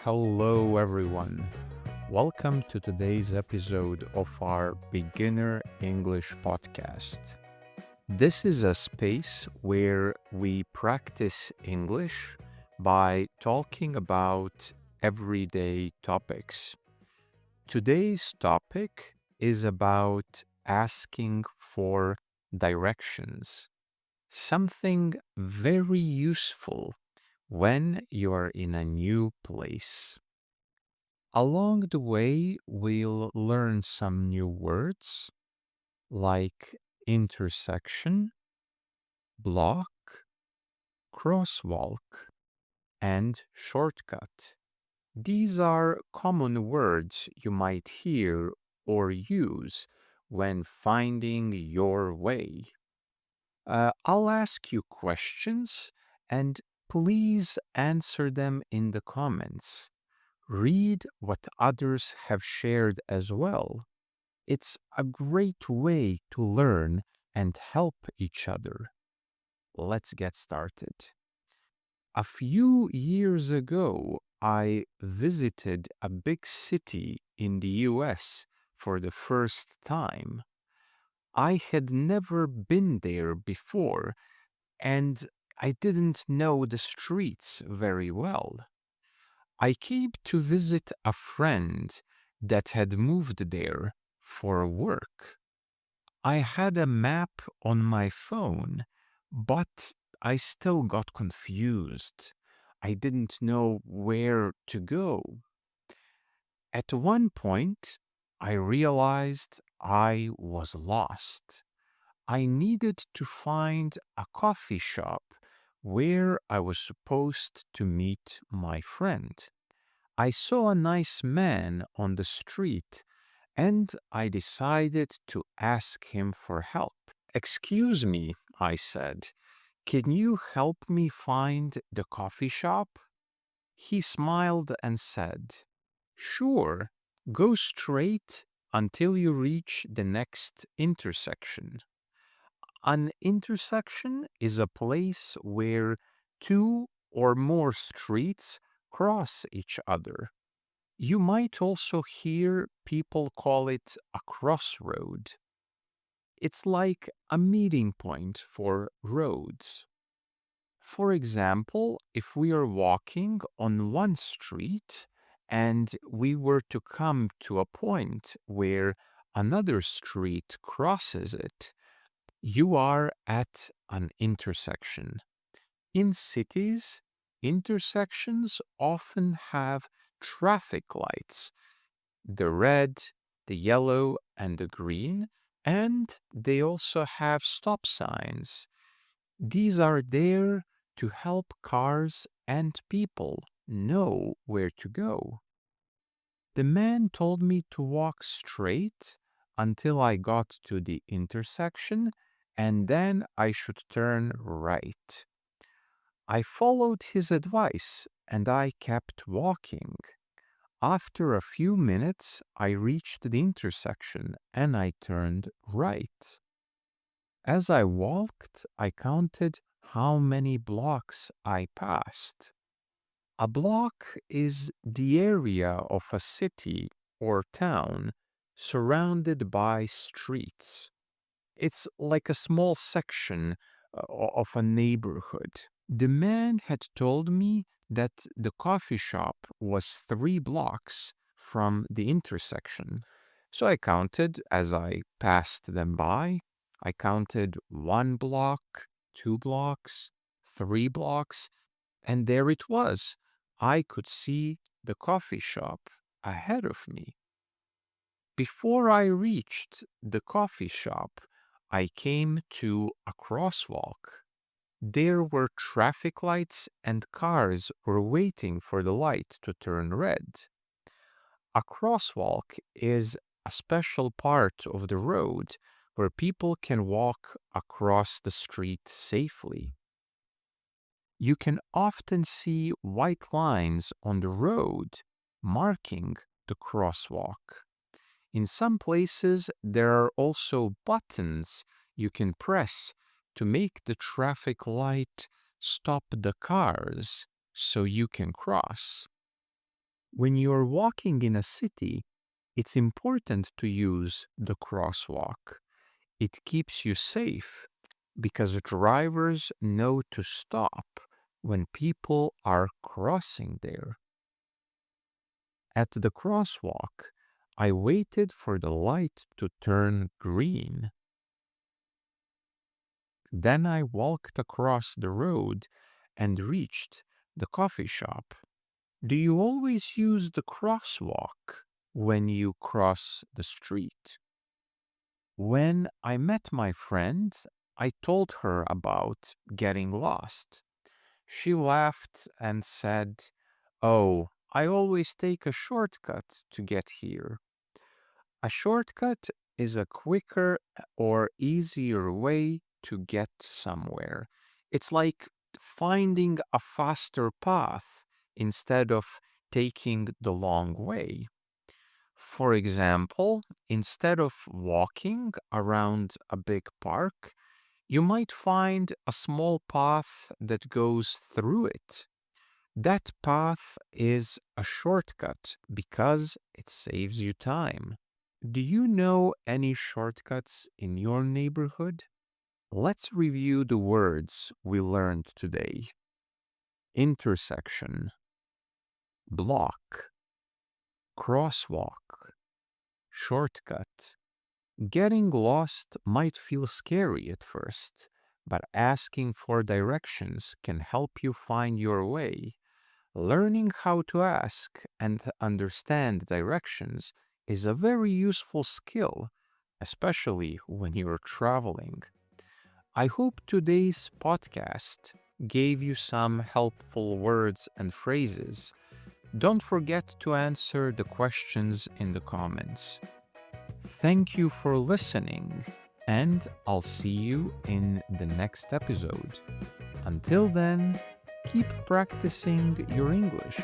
Hello, everyone. Welcome to today's episode of our Beginner English podcast. This is a space where we practice English by talking about everyday topics. Today's topic is about asking for directions, something very useful when you are in a new place. Along the way, we'll learn some new words like intersection, block, crosswalk, and shortcut. These are common words you might hear or use when finding your way. I'll ask you questions and please answer them in the comments. Read what others have shared as well. It's a great way to learn and help each other. Let's get started. A few years ago, I visited a big city in the US for the first time. I had never been there before, and I didn't know the streets very well. I came to visit a friend that had moved there for work. I had a map on my phone, but I still got confused. I didn't know where to go. At one point, I realized I was lost. I needed to find a coffee shop where I was supposed to meet my friend. I saw a nice man on the street and I decided to ask him for help. "Excuse me," I said, "can you help me find the coffee shop?" He smiled and said, "Sure, go straight until you reach the next intersection." An intersection is a place where two or more streets cross each other. You might also hear people call it a crossroad. It's like a meeting point for roads. For example, if we are walking on one street and we were to come to a point where another street crosses it, you are at an intersection. In cities, intersections often have traffic lights, the red, the yellow, and the green, and they also have stop signs. These are there to help cars and people know where to go. The man told me to walk straight until I got to the intersection, and then I should turn right. I followed his advice and I kept walking. After a few minutes, I reached the intersection and I turned right. As I walked, I counted how many blocks I passed. A block is the area of a city or town surrounded by streets. It's like a small section of a neighborhood. The man had told me that the coffee shop was 3 blocks from the intersection. So I counted as I passed them by. I counted 1 block, 2 blocks, 3 blocks, and there it was. I could see the coffee shop ahead of me. Before I reached the coffee shop, I came to a crosswalk. There were traffic lights and cars were waiting for the light to turn red. A crosswalk is a special part of the road where people can walk across the street safely. You can often see white lines on the road marking the crosswalk. In some places, there are also buttons you can press to make the traffic light stop the cars so you can cross. When you're walking in a city, it's important to use the crosswalk. It keeps you safe because drivers know to stop when people are crossing there. At the crosswalk, I waited for the light to turn green. Then I walked across the road and reached the coffee shop. Do you always use the crosswalk when you cross the street? When I met my friend, I told her about getting lost. She laughed and said, "Oh, I always take a shortcut to get here." A shortcut is a quicker or easier way to get somewhere. It's like finding a faster path instead of taking the long way. For example, instead of walking around a big park, you might find a small path that goes through it. That path is a shortcut because it saves you time. Do you know any shortcuts in your neighborhood? Let's review the words we learned today. Intersection, block, crosswalk, shortcut. Getting lost might feel scary at first, but asking for directions can help you find your way. Learning how to ask and understand directions is a very useful skill, especially when you're traveling. I hope today's podcast gave you some helpful words and phrases. Don't forget to answer the questions in the comments. Thank you for listening, and I'll see you in the next episode. Until then, keep practicing your English.